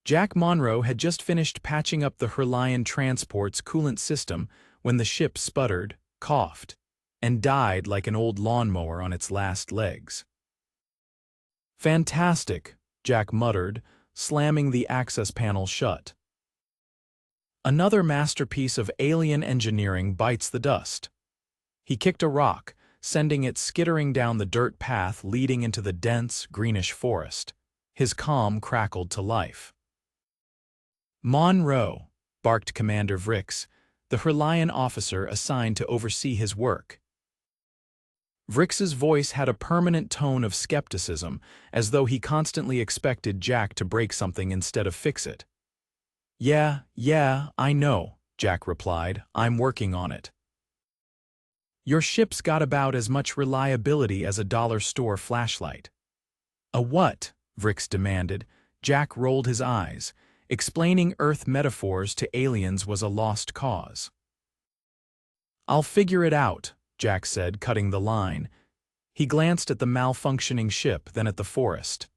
Jack Monroe had just finished patching up the Hrelian transport's coolant system when the ship sputtered, coughed, and died like an old lawnmower on its last legs. "Fantastic," Jack muttered, slamming the access panel shut. Another masterpiece of alien engineering bites the dust. He kicked a rock, sending it skittering down the dirt path leading into the dense, greenish forest. His comm crackled to life. "Monroe," barked Commander Vrix, the Hrelian officer assigned to oversee his work. Vrix's voice had a permanent tone of skepticism, as though he constantly expected Jack to break something instead of fix it. Yeah, I know," Jack replied. "I'm working on it." "Your ship's got about as much reliability as a dollar store flashlight." "A what?" Vrix demanded. Jack rolled his eyes. Explaining Earth metaphors to aliens was a lost cause. "I'll figure it out," Jack said, cutting the line. He glanced at the malfunctioning ship, then at the forest.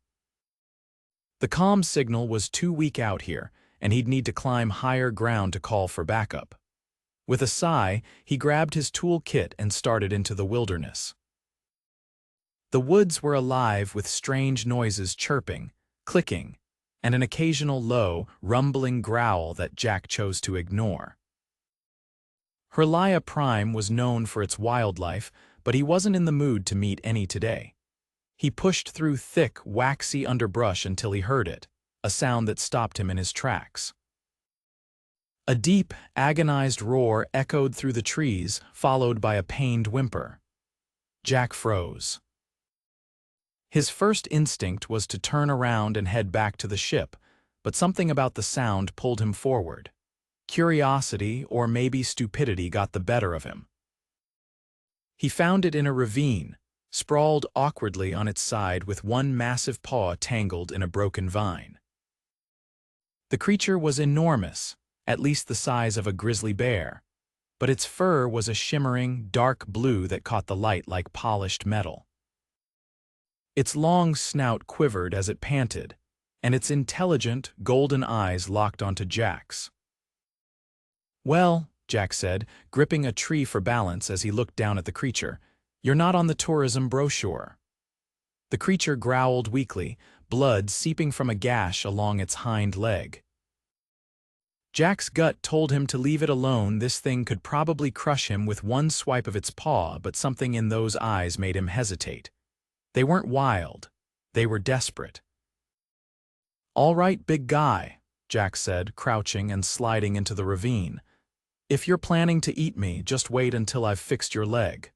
The comm signal was too weak out here, and he'd need to climb higher ground to call for backup. With a sigh, he grabbed his tool kit and started into the wilderness. The woods were alive with strange noises, chirping, clicking, and an occasional low, rumbling growl that Jack chose to ignore. Hrelia Prime was known for its wildlife, but he wasn't in the mood to meet any today. He pushed through thick, waxy underbrush until he heard it, a sound that stopped him in his tracks. A deep, agonized roar echoed through the trees, followed by a pained whimper. Jack froze. His first instinct was to turn around and head back to the ship, but something about the sound pulled him forward. Curiosity, or maybe stupidity, got the better of him. He found it in a ravine, sprawled awkwardly on its side with one massive paw tangled in a broken vine. The creature was enormous, at least the size of a grizzly bear, but its fur was a shimmering, dark blue that caught the light like polished metal. Its long snout quivered as it panted, and its intelligent, golden eyes locked onto Jack's. "Well," Jack said, gripping a tree for balance as he looked down at the creature, "you're not on the tourism brochure." The creature growled weakly, blood seeping from a gash along its hind leg. Jack's gut told him to leave it alone. This thing could probably crush him with one swipe of its paw, but something in those eyes made him hesitate. They weren't wild. They were desperate. "All right, big guy," Jack said, crouching and sliding into the ravine. "If you're planning to eat me, just wait until I've fixed your leg."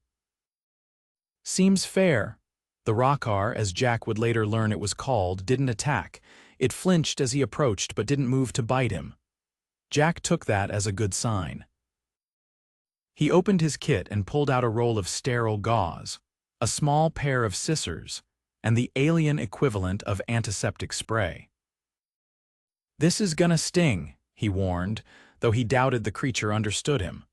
"Seems fair." The Rokarr, as Jack would later learn it was called, didn't attack. It flinched as he approached but didn't move to bite him. Jack took that as a good sign. He opened his kit and pulled out a roll of sterile gauze, a small pair of scissors, and the alien equivalent of antiseptic spray. "This is gonna sting," he warned, though he doubted the creature understood him.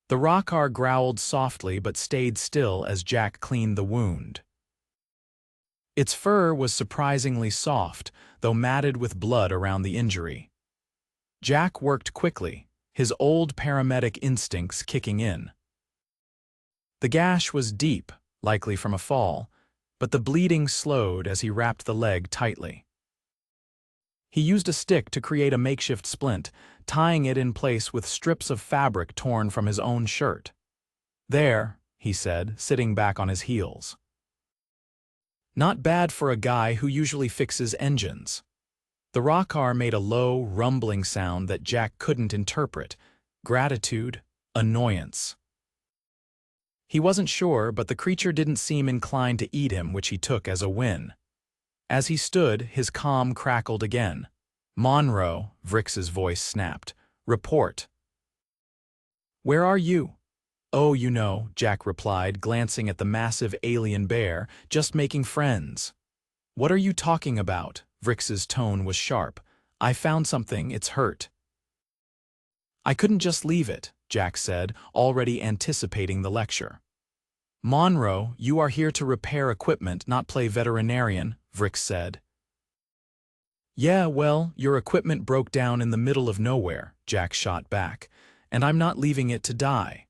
The Rokarr growled softly but stayed still as Jack cleaned the wound. Its fur was surprisingly soft, though matted with blood around the injury. Jack worked quickly, his old paramedic instincts kicking in. The gash was deep, likely from a fall, but the bleeding slowed as he wrapped the leg tightly. He used a stick to create a makeshift splint, tying it in place with strips of fabric torn from his own shirt. "There," he said, sitting back on his heels. "Not bad for a guy who usually fixes engines." The Rokarr made a low, rumbling sound that Jack couldn't interpret. Gratitude, annoyance. He wasn't sure, but the creature didn't seem inclined to eat him, which he took as a win. As he stood, his comm crackled again. "Monroe," Vrix's voice snapped. "Report." "Where are you?" "Oh, you know," Jack replied, glancing at the massive alien bear, "just making friends." "What are you talking about?" Vrix's tone was sharp. "I found something, it's hurt." "I couldn't just leave it," Jack said, already anticipating the lecture. "Monroe, you are here to repair equipment, not play veterinarian," Vrix said. Yeah, well, your equipment broke down in the middle of nowhere, Jack shot back, and I'm not leaving it to die.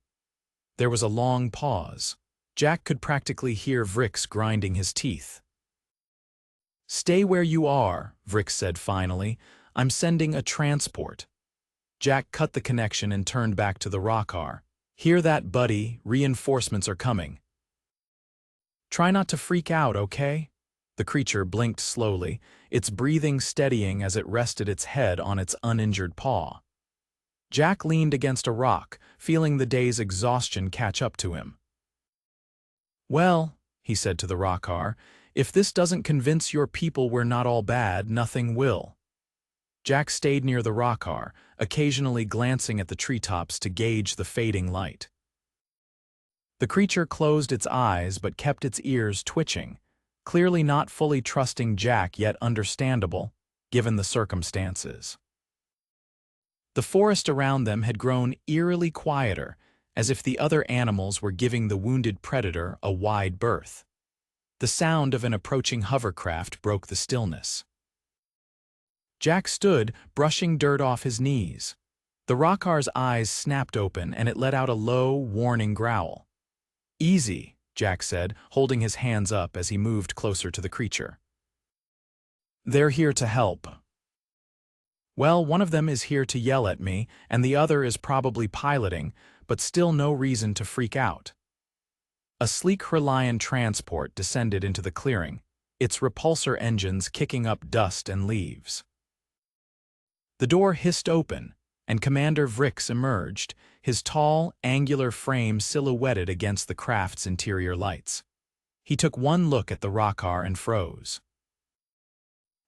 There was a long pause. Jack could practically hear Vrix grinding his teeth. Stay where you are, Vrix said finally. I'm sending a transport. Jack cut the connection and turned back to the Rokarr. Hear that, buddy? Reinforcements are coming. Try not to freak out, okay? The creature blinked slowly, its breathing steadying as it rested its head on its uninjured paw. Jack leaned against a rock, feeling the day's exhaustion catch up to him. Well, he said to the Rokarr, if this doesn't convince your people we're not all bad, nothing will. Jack stayed near the Rokarr, occasionally glancing at the treetops to gauge the fading light. The creature closed its eyes but kept its ears twitching, clearly not fully trusting Jack, yet understandable, given the circumstances. The forest around them had grown eerily quieter, as if the other animals were giving the wounded predator a wide berth. The sound of an approaching hovercraft broke the stillness. Jack stood, brushing dirt off his knees. The Rokarr's eyes snapped open and it let out a low, warning growl. Easy, Jack said, holding his hands up as he moved closer to the creature. They're here to help. Well, one of them is here to yell at me, and the other is probably piloting, but still no reason to freak out. A sleek Hrelian transport descended into the clearing, its repulsor engines kicking up dust and leaves. The door hissed open, and Commander Vrix emerged, his tall, angular frame silhouetted against the craft's interior lights. He took one look at the Rokarr and froze.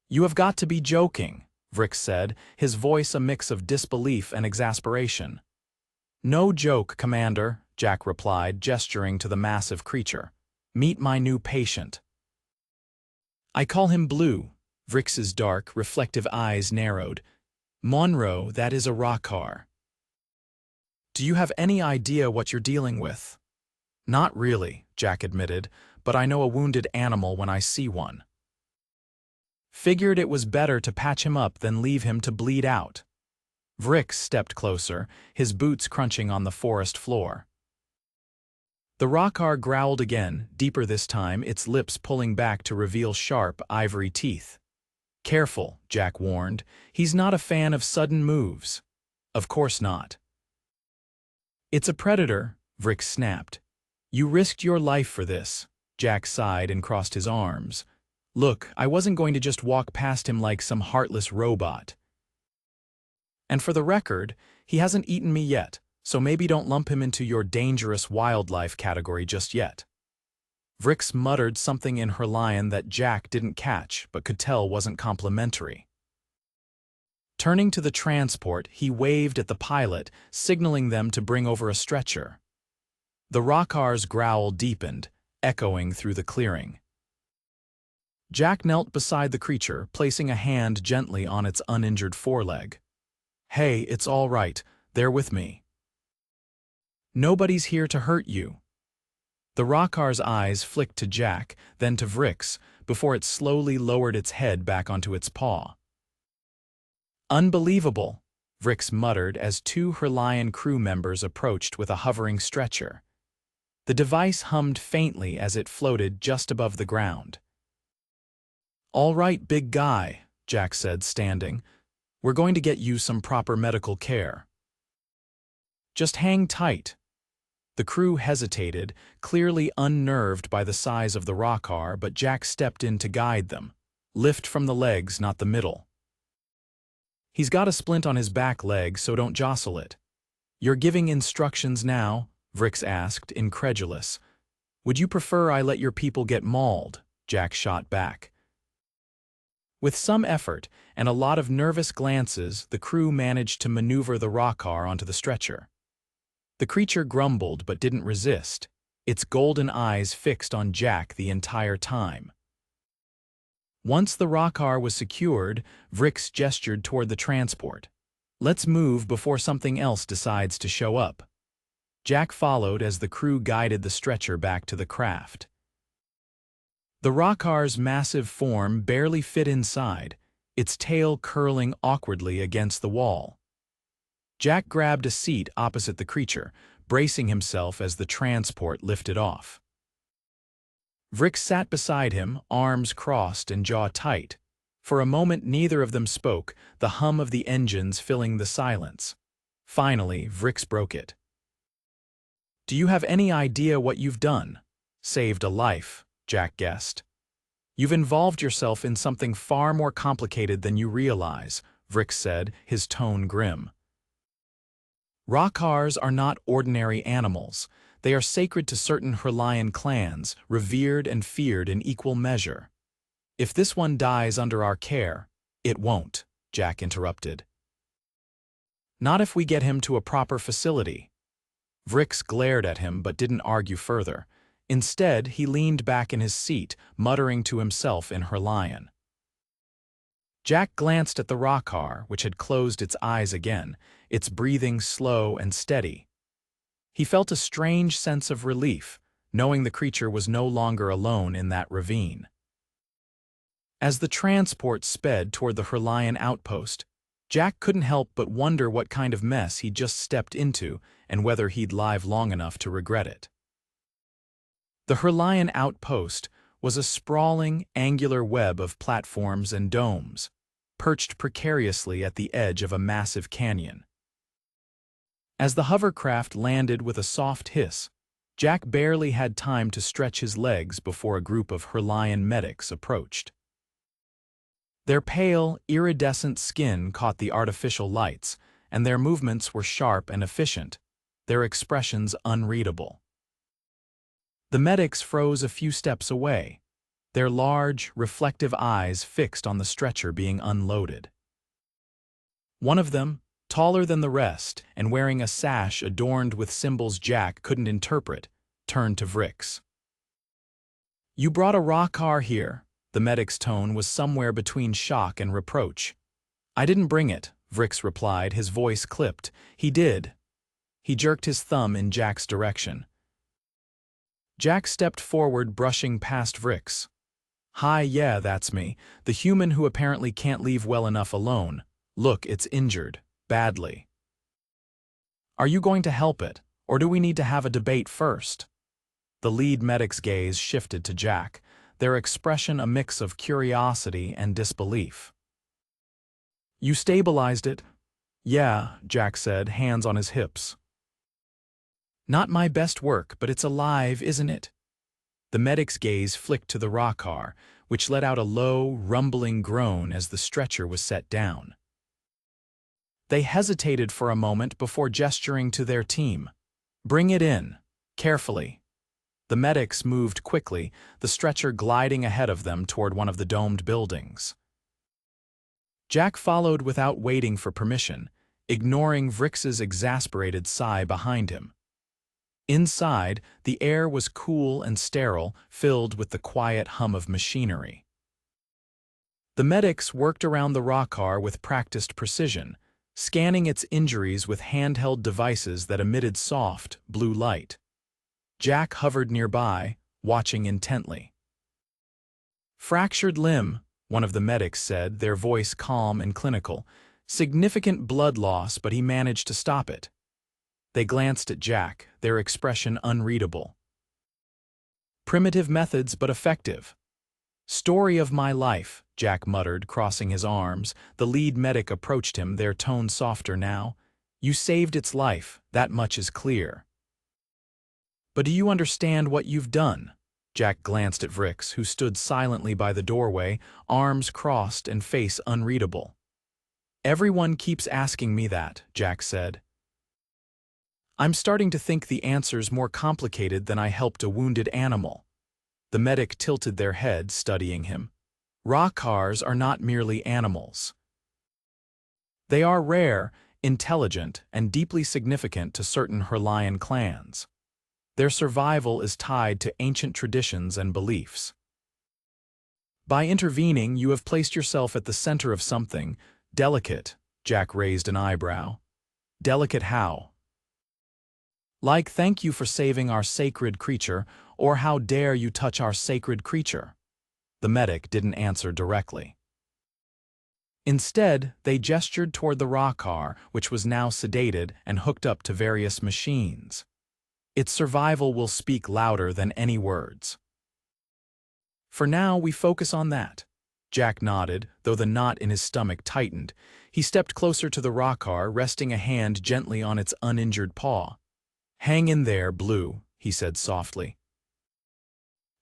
You have got to be joking, Vrix said, his voice a mix of disbelief and exasperation. No joke, Commander, Jack replied, gesturing to the massive creature. Meet my new patient. I call him Blue. Vrix's dark, reflective eyes narrowed. Monroe, that is a Rokarr. Do you have any idea what you're dealing with? Not really, Jack admitted, but I know a wounded animal when I see one. Figured it was better to patch him up than leave him to bleed out. Vrix stepped closer, his boots crunching on the forest floor. The Rokarr growled again, deeper this time, its lips pulling back to reveal sharp, ivory teeth. Careful, Jack warned. He's not a fan of sudden moves. Of course not. It's a predator, Vrix snapped. You risked your life for this. Jack sighed and crossed his arms. Look, I wasn't going to just walk past him like some heartless robot. And for the record, he hasn't eaten me yet, so maybe don't lump him into your dangerous wildlife category just yet. Vrix muttered something in Hrelian that Jack didn't catch but could tell wasn't complimentary. Turning to the transport, he waved at the pilot, signaling them to bring over a stretcher. The Rokarr's growl deepened, echoing through the clearing. Jack knelt beside the creature, placing a hand gently on its uninjured foreleg. Hey, it's all right. They're with me. Nobody's here to hurt you. The Rokarr's eyes flicked to Jack, then to Vrix, before it slowly lowered its head back onto its paw. Unbelievable, Vrix muttered as two Hrelian crew members approached with a hovering stretcher. The device hummed faintly as it floated just above the ground. All right, big guy, Jack said, standing. We're going to get you some proper medical care. Just hang tight. The crew hesitated, clearly unnerved by the size of the Rokarr, but Jack stepped in to guide them. Lift from the legs, not the middle. He's got a splint on his back leg, so don't jostle it. You're giving instructions now? Vrix asked, incredulous. Would you prefer I let your people get mauled? Jack shot back. With some effort and a lot of nervous glances, the crew managed to maneuver the Rokarr onto the stretcher. The creature grumbled but didn't resist, its golden eyes fixed on Jack the entire time. Once the Rokarr was secured, Vrix gestured toward the transport. Let's move before something else decides to show up. Jack followed as the crew guided the stretcher back to the craft. The Rokarr's massive form barely fit inside, its tail curling awkwardly against the wall. Jack grabbed a seat opposite the creature, bracing himself as the transport lifted off. Vrix sat beside him, arms crossed and jaw tight. For a moment neither of them spoke, the hum of the engines filling the silence. Finally, Vrix broke it. "Do you have any idea what you've done?" "Saved a life," Jack guessed. "You've involved yourself in something far more complicated than you realize," Vrix said, his tone grim. Rokarrs are not ordinary animals. They are sacred to certain Hrelian clans, revered and feared in equal measure. "If this one dies under our care—" "It won't," Jack interrupted. "Not if we get him to a proper facility." Vrix glared at him but didn't argue further. Instead, he leaned back in his seat, muttering to himself in Hrelian. Jack glanced at the Rokarr, which had closed its eyes again, its breathing slow and steady. He felt a strange sense of relief, knowing the creature was no longer alone in that ravine. As the transport sped toward the Hrelian outpost, Jack couldn't help but wonder what kind of mess he'd just stepped into and whether he'd live long enough to regret it. The Hrelian outpost was a sprawling, angular web of platforms and domes, perched precariously at the edge of a massive canyon. As the hovercraft landed with a soft hiss, Jack barely had time to stretch his legs before a group of Hrelian medics approached. Their pale, iridescent skin caught the artificial lights, and their movements were sharp and efficient, their expressions unreadable. The medics froze a few steps away, their large, reflective eyes fixed on the stretcher being unloaded. One of them, taller than the rest and wearing a sash adorned with symbols Jack couldn't interpret, turned to Vrix. "You brought a Rokarr here." The medic's tone was somewhere between shock and reproach. "I didn't bring it," Vrix replied, his voice clipped. "He did." He jerked his thumb in Jack's direction. Jack stepped forward, brushing past Vrix. "Hi, yeah, that's me. The human who apparently can't leave well enough alone. Look, it's injured. Badly. Are you going to help it, or do we need to have a debate first?" The lead medic's gaze shifted to Jack, their expression a mix of curiosity and disbelief. "You stabilized it?" "Yeah," Jack said, hands on his hips. "Not my best work, but it's alive, isn't it?" The medic's gaze flicked to the Rokarr, which let out a low, rumbling groan as the stretcher was set down. They hesitated for a moment before gesturing to their team. "Bring it in, carefully." The medics moved quickly, the stretcher gliding ahead of them toward one of the domed buildings. Jack followed without waiting for permission, ignoring Vrix's exasperated sigh behind him. Inside, the air was cool and sterile, filled with the quiet hum of machinery. The medics worked around the Rokarr with practiced precision, scanning its injuries with handheld devices that emitted soft, blue light. Jack hovered nearby, watching intently. "Fractured limb," one of the medics said, their voice calm and clinical. "Significant blood loss, but he managed to stop it." They glanced at Jack, their expression unreadable. "Primitive methods, but effective." "Story of my life," Jack muttered, crossing his arms. The lead medic approached him, their tone softer now. "You saved its life, that much is clear. But do you understand what you've done?" Jack glanced at Vrix, who stood silently by the doorway, arms crossed and face unreadable. "Everyone keeps asking me that," Jack said. "I'm starting to think the answer's more complicated than I helped a wounded animal." The medic tilted their head, studying him. "Rokarrs are not merely animals. They are rare, intelligent, and deeply significant to certain Hrelian clans. Their survival is tied to ancient traditions and beliefs. By intervening, you have placed yourself at the center of something delicate." Jack raised an eyebrow. "Delicate how?" "Like thank you for saving our sacred creature, or how dare you touch our sacred creature?" The medic didn't answer directly. Instead, they gestured toward the Rokarr, which was now sedated and hooked up to various machines. Its survival will speak louder than any words. For now, we focus on that. Jack nodded, though the knot in his stomach tightened. He stepped closer to the Rokarr, resting a hand gently on its uninjured paw. "Hang in there, Blue," he said softly.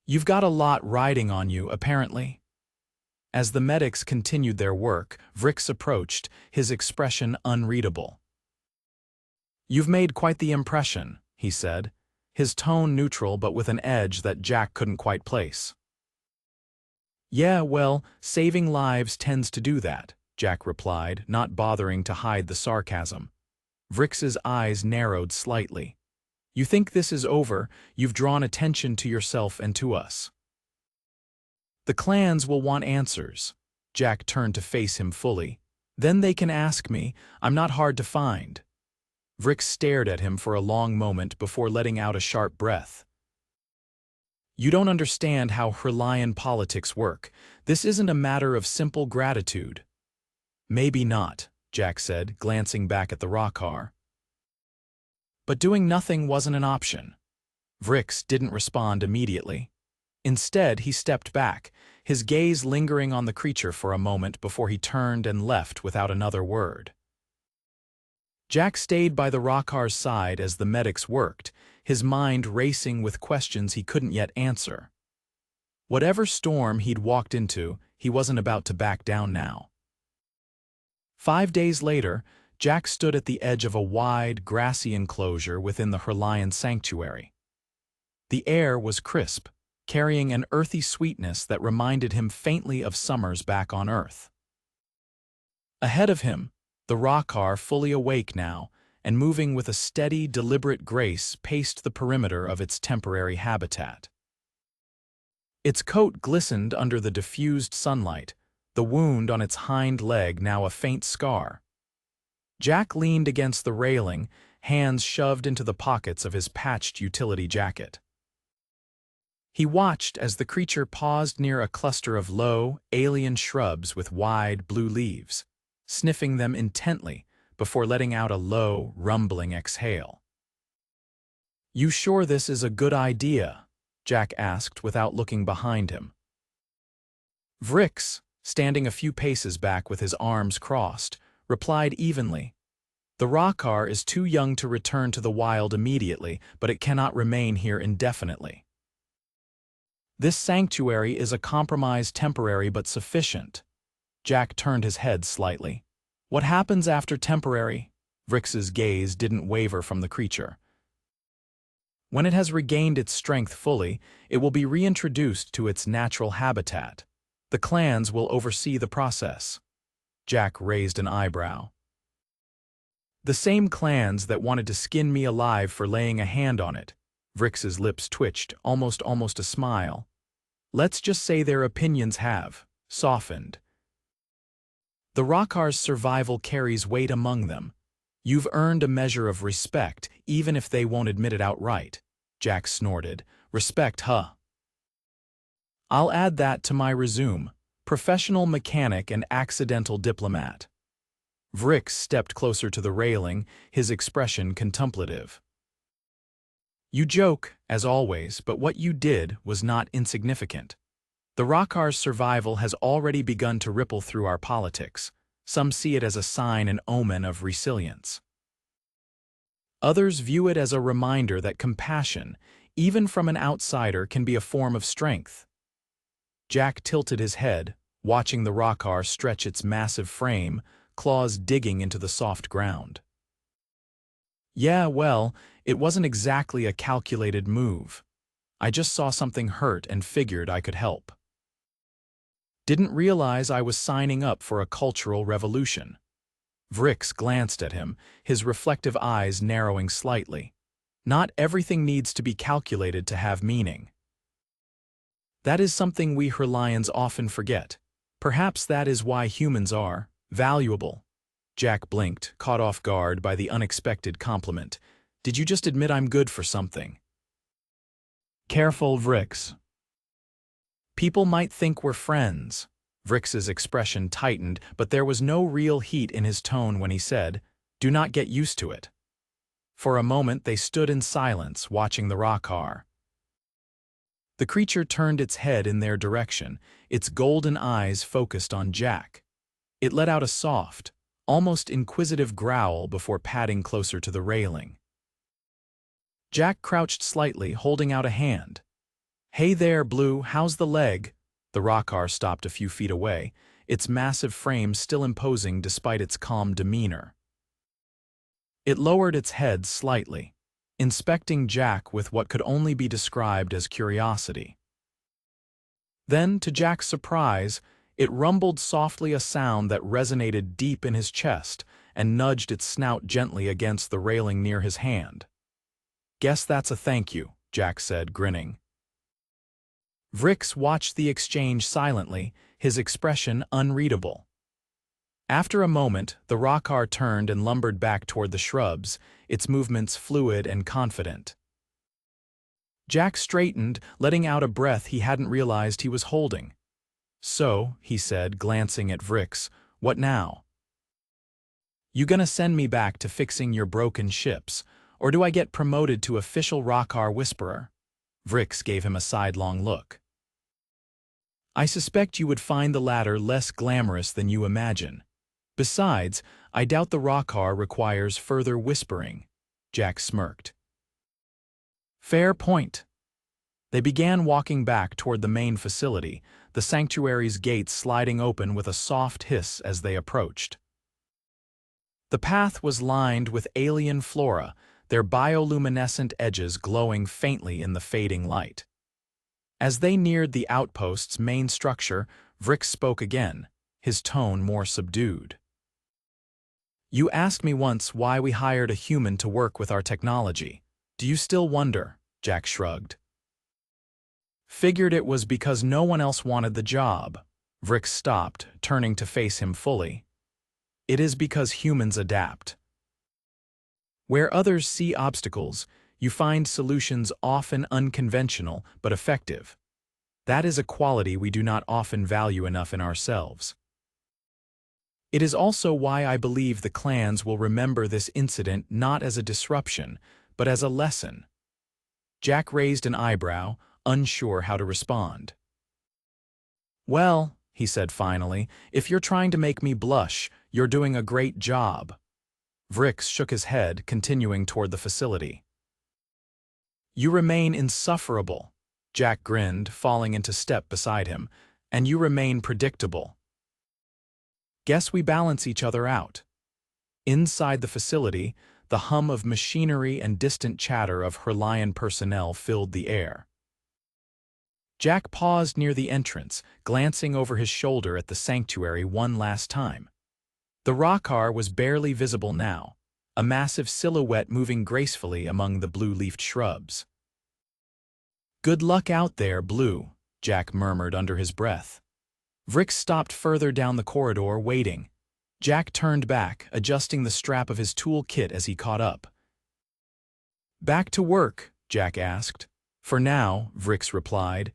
"You've got a lot riding on you, apparently." As the medics continued their work, Vrix approached, his expression unreadable. "You've made quite the impression," he said, his tone neutral but with an edge that Jack couldn't quite place. "Yeah, well, saving lives tends to do that," Jack replied, not bothering to hide the sarcasm. Vrix's eyes narrowed slightly. "You think this is over? You've drawn attention to yourself and to us. The clans will want answers." Jack turned to face him fully. "Then they can ask me. I'm not hard to find." Vrix stared at him for a long moment before letting out a sharp breath. "You don't understand how Hrelian politics work. This isn't a matter of simple gratitude." "Maybe not," Jack said, glancing back at the Rokarr. But doing nothing wasn't an option. Vrix didn't respond immediately. Instead, he stepped back, his gaze lingering on the creature for a moment before he turned and left without another word. Jack stayed by the Rokarr's side as the medics worked, his mind racing with questions he couldn't yet answer. Whatever storm he'd walked into, he wasn't about to back down now. 5 days later, Jack stood at the edge of a wide, grassy enclosure within the Hrelian sanctuary. The air was crisp, carrying an earthy sweetness that reminded him faintly of summers back on Earth. Ahead of him, the Rokarr, fully awake now, and moving with a steady, deliberate grace, paced the perimeter of its temporary habitat. Its coat glistened under the diffused sunlight, the wound on its hind leg now a faint scar. Jack leaned against the railing, hands shoved into the pockets of his patched utility jacket. He watched as the creature paused near a cluster of low, alien shrubs with wide, blue leaves, sniffing them intently before letting out a low, rumbling exhale. "You sure this is a good idea?" Jack asked without looking behind him. Vrix, standing a few paces back with his arms crossed, replied evenly, "The Rokarr is too young to return to the wild immediately, but it cannot remain here indefinitely. This sanctuary is a compromise, temporary but sufficient." Jack turned his head slightly. "What happens after temporary?" Vrix's gaze didn't waver from the creature. "When it has regained its strength fully, it will be reintroduced to its natural habitat. The clans will oversee the process." Jack raised an eyebrow. "The same clans that wanted to skin me alive for laying a hand on it." Vrix's lips twitched, almost a smile. "Let's just say their opinions have softened. The Rokarr's survival carries weight among them. You've earned a measure of respect, even if they won't admit it outright." Jack snorted. "Respect, huh? I'll add that to my resume. Professional mechanic and accidental diplomat." Vrix stepped closer to the railing, his expression contemplative. "You joke, as always, but what you did was not insignificant. The Rokarr's survival has already begun to ripple through our politics. Some see it as a sign and omen of resilience. Others view it as a reminder that compassion, even from an outsider, can be a form of strength." Jack tilted his head, watching the Rokarr stretch its massive frame, claws digging into the soft ground. "Yeah, well, it wasn't exactly a calculated move. I just saw something hurt and figured I could help. Didn't realize I was signing up for a cultural revolution." Vrix glanced at him, his reflective eyes narrowing slightly. "Not everything needs to be calculated to have meaning. That is something we Hrelians often forget. Perhaps that is why humans are valuable." Jack blinked, caught off guard by the unexpected compliment. "Did you just admit I'm good for something?" "Careful, Vrix. People might think we're friends." Vrix's expression tightened, but there was no real heat in his tone when he said, "Do not get used to it." For a moment they stood in silence, watching the Rokarr. The creature turned its head in their direction, its golden eyes focused on Jack. It let out a soft, almost inquisitive growl before padding closer to the railing. Jack crouched slightly, holding out a hand. "Hey there, Blue, how's the leg?" The Rokarr stopped a few feet away, its massive frame still imposing despite its calm demeanor. It lowered its head slightly, inspecting Jack with what could only be described as curiosity. Then, to Jack's surprise, it rumbled softly, a sound that resonated deep in his chest, and nudged its snout gently against the railing near his hand. "Guess that's a thank you," Jack said, grinning. Vrix watched the exchange silently, his expression unreadable. After a moment, the Rokarr turned and lumbered back toward the shrubs, its movements fluid and confident. Jack straightened, letting out a breath he hadn't realized he was holding. "So," he said, glancing at Vrix, "what now? You gonna send me back to fixing your broken ships, or do I get promoted to official Rokarr whisperer?" Vrix gave him a sidelong look. "I suspect you would find the latter less glamorous than you imagine. Besides, I doubt the Rokarr requires further whispering," Jack smirked. "Fair point." They began walking back toward the main facility, the sanctuary's gates sliding open with a soft hiss as they approached. The path was lined with alien flora, their bioluminescent edges glowing faintly in the fading light. As they neared the outpost's main structure, Vrix spoke again, his tone more subdued. "You asked me once why we hired a human to work with our technology. Do you still wonder?" Jack shrugged. "Figured it was because no one else wanted the job." Vrix stopped, turning to face him fully. "It is because humans adapt. Where others see obstacles, you find solutions often unconventional but effective. That is a quality we do not often value enough in ourselves. It is also why I believe the clans will remember this incident not as a disruption, but as a lesson." Jack raised an eyebrow, unsure how to respond. "Well," he said finally, "if you're trying to make me blush, you're doing a great job." Vrix shook his head, continuing toward the facility. "You remain insufferable," Jack grinned, falling into step beside him, "and you remain predictable. Guess we balance each other out." Inside the facility, the hum of machinery and distant chatter of Hrelian personnel filled the air. Jack paused near the entrance, glancing over his shoulder at the sanctuary one last time. The Rokarr was barely visible now, a massive silhouette moving gracefully among the blue-leafed shrubs. "Good luck out there, Blue," Jack murmured under his breath. Vrix stopped further down the corridor, waiting. Jack turned back, adjusting the strap of his tool kit as he caught up. "Back to work?" Jack asked. "For now," Vrix replied.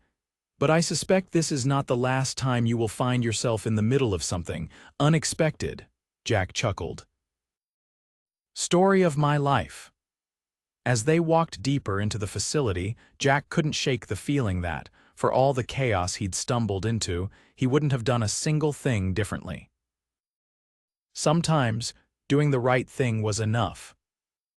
"But I suspect this is not the last time you will find yourself in the middle of something unexpected," Jack chuckled. "Story of my life." As they walked deeper into the facility, Jack couldn't shake the feeling that, for all the chaos he'd stumbled into, he wouldn't have done a single thing differently. Sometimes, doing the right thing was enough.